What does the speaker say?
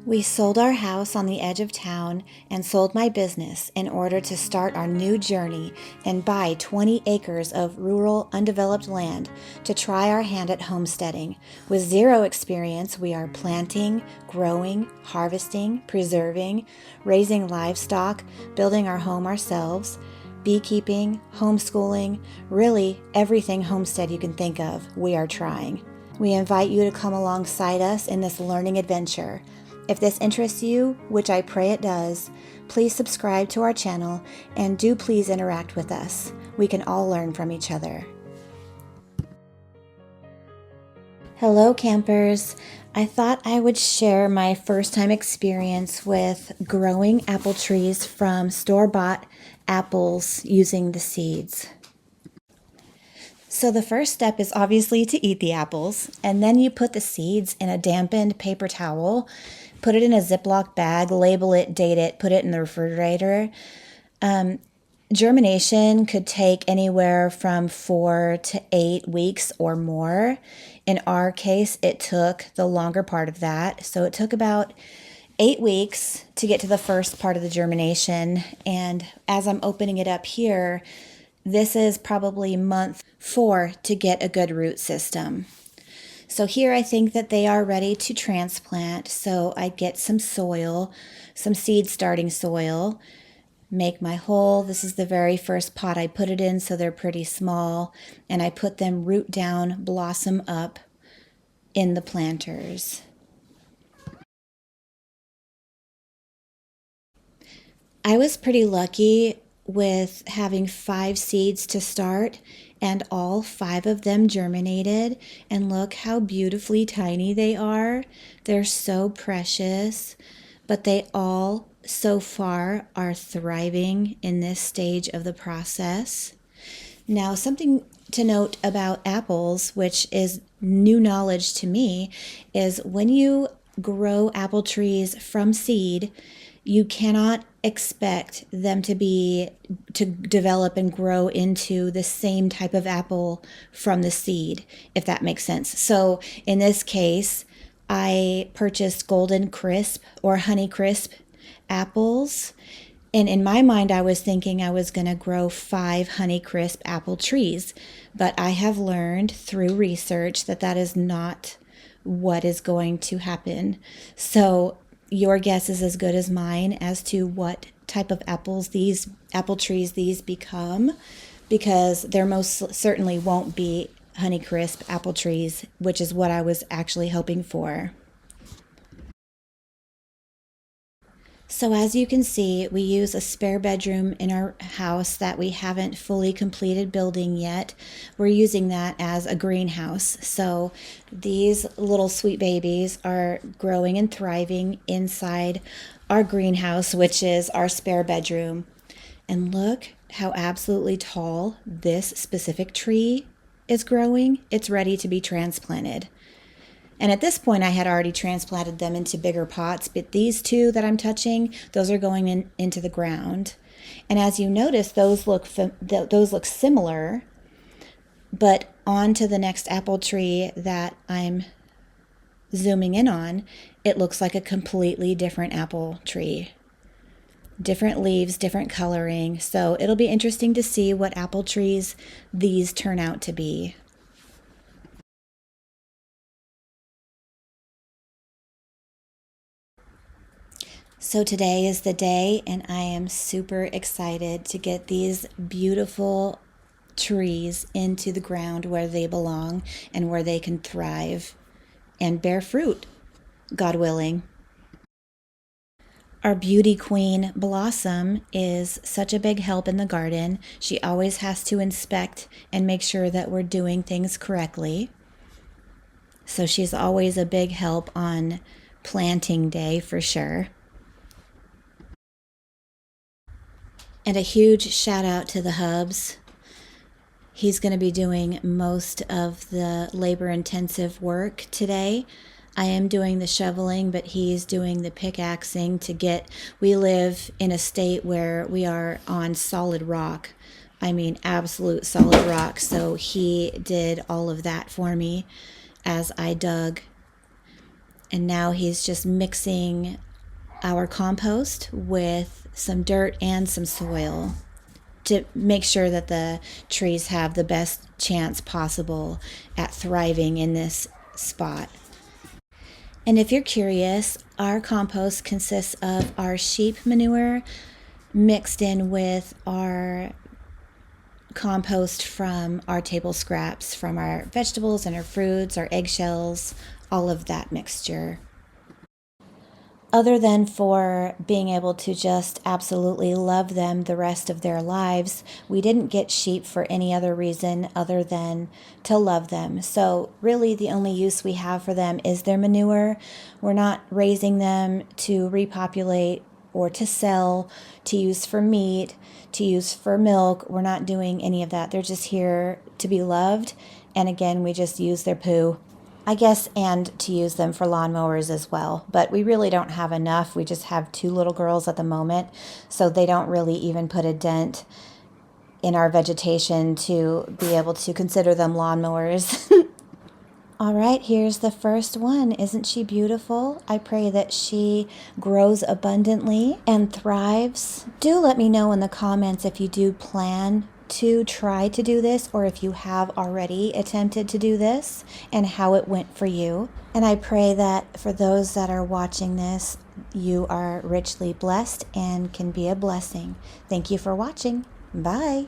We sold our house on the edge of town and sold my business in order to start our new journey and buy 20 acres of rural, undeveloped land to try our hand at homesteading. With zero experience, we are planting, growing, harvesting, preserving, raising livestock, building our home ourselves, beekeeping, homeschooling, really everything homestead you can think of, we are trying. We invite you to come alongside us in this learning adventure. If this interests you, which I pray it does, please subscribe to our channel and do please interact with us. We can all learn from each other. Hello, campers. I thought I would share my first time experience with growing apple trees from store-bought apples using the seeds. So the first step is obviously to eat the apples, and then you put the seeds in a dampened paper towel, put it in a Ziploc bag, label it, date it, put it in the refrigerator. Germination could take anywhere from 4 to 8 weeks or more. In our case, it took the longer part of that. So it took about 8 weeks to get to the first part of the germination. And as I'm opening it up here, this is probably month 4 to get a good root system. So here I think that they are ready to transplant. So I get some soil, some seed starting soil, make my hole. This is the very first pot I put it in, so they're pretty small. And I put them root down, blossom up in the planters. I was pretty lucky with having 5 seeds to start, and all 5 of them germinated. And look how beautifully tiny they are. They're so precious, but they all so far are thriving in this stage of the process. Now, something to note about apples, which is new knowledge to me, is when you grow apple trees from seed, you cannot expect them to develop and grow into the same type of apple from the seed, if that makes sense. So in this case, I purchased Golden Crisp or Honey Crisp apples. And in my mind, I was thinking I was going to grow 5 Honey Crisp apple trees. But I have learned through research that that is not what is going to happen. So your guess is as good as mine as to what type of apple trees these become, because there most certainly won't be Honey Crisp apple trees, which is what I was actually hoping for. So as you can see, we use a spare bedroom in our house that we haven't fully completed building yet. We're using that as a greenhouse. So these little sweet babies are growing and thriving inside our greenhouse, which is our spare bedroom. And look how absolutely tall this specific tree is growing. It's ready to be transplanted. And at this point, I had already transplanted them into bigger pots, but these 2 that I'm touching, those are going into the ground. And as you notice, those look similar, but on to the next apple tree that I'm zooming in on, it looks like a completely different apple tree. Different leaves, different coloring. So it'll be interesting to see what apple trees these turn out to be. So today is the day, and I am super excited to get these beautiful trees into the ground where they belong and where they can thrive and bear fruit, God willing. Our beauty queen, Blossom, is such a big help in the garden. She always has to inspect and make sure that we're doing things correctly. So she's always a big help on planting day for sure. And a huge shout out to the hubs. He's going to be doing most of the labor-intensive work today. I am doing the shoveling, but he's doing the pickaxing we live in a state where we are on solid rock. I mean, absolute solid rock. So he did all of that for me as I dug And now he's just mixing our compost with some dirt and some soil to make sure that the trees have the best chance possible at thriving in this spot. And if you're curious, our compost consists of our sheep manure mixed in with our compost from our table scraps, from our vegetables and our fruits, our eggshells, all of that mixture. Other than for being able to just absolutely love them the rest of their lives, we didn't get sheep for any other reason other than to love them. So really the only use we have for them is their manure. We're not raising them to repopulate or to sell, to use for meat, to use for milk. We're not doing any of that. They're just here to be loved. And again, we just use their poo, I guess, and to use them for lawnmowers as well. But we really don't have enough. We just have 2 little girls at the moment, so they don't really even put a dent in our vegetation to be able to consider them lawnmowers. All right, here's the first one. Isn't she beautiful? I pray that she grows abundantly and thrives. Do let me know in the comments if you do plan to try to do this, or if you have already attempted to do this and how it went for you. And I pray that for those that are watching this, you are richly blessed and can be a blessing. Thank you for watching. Bye.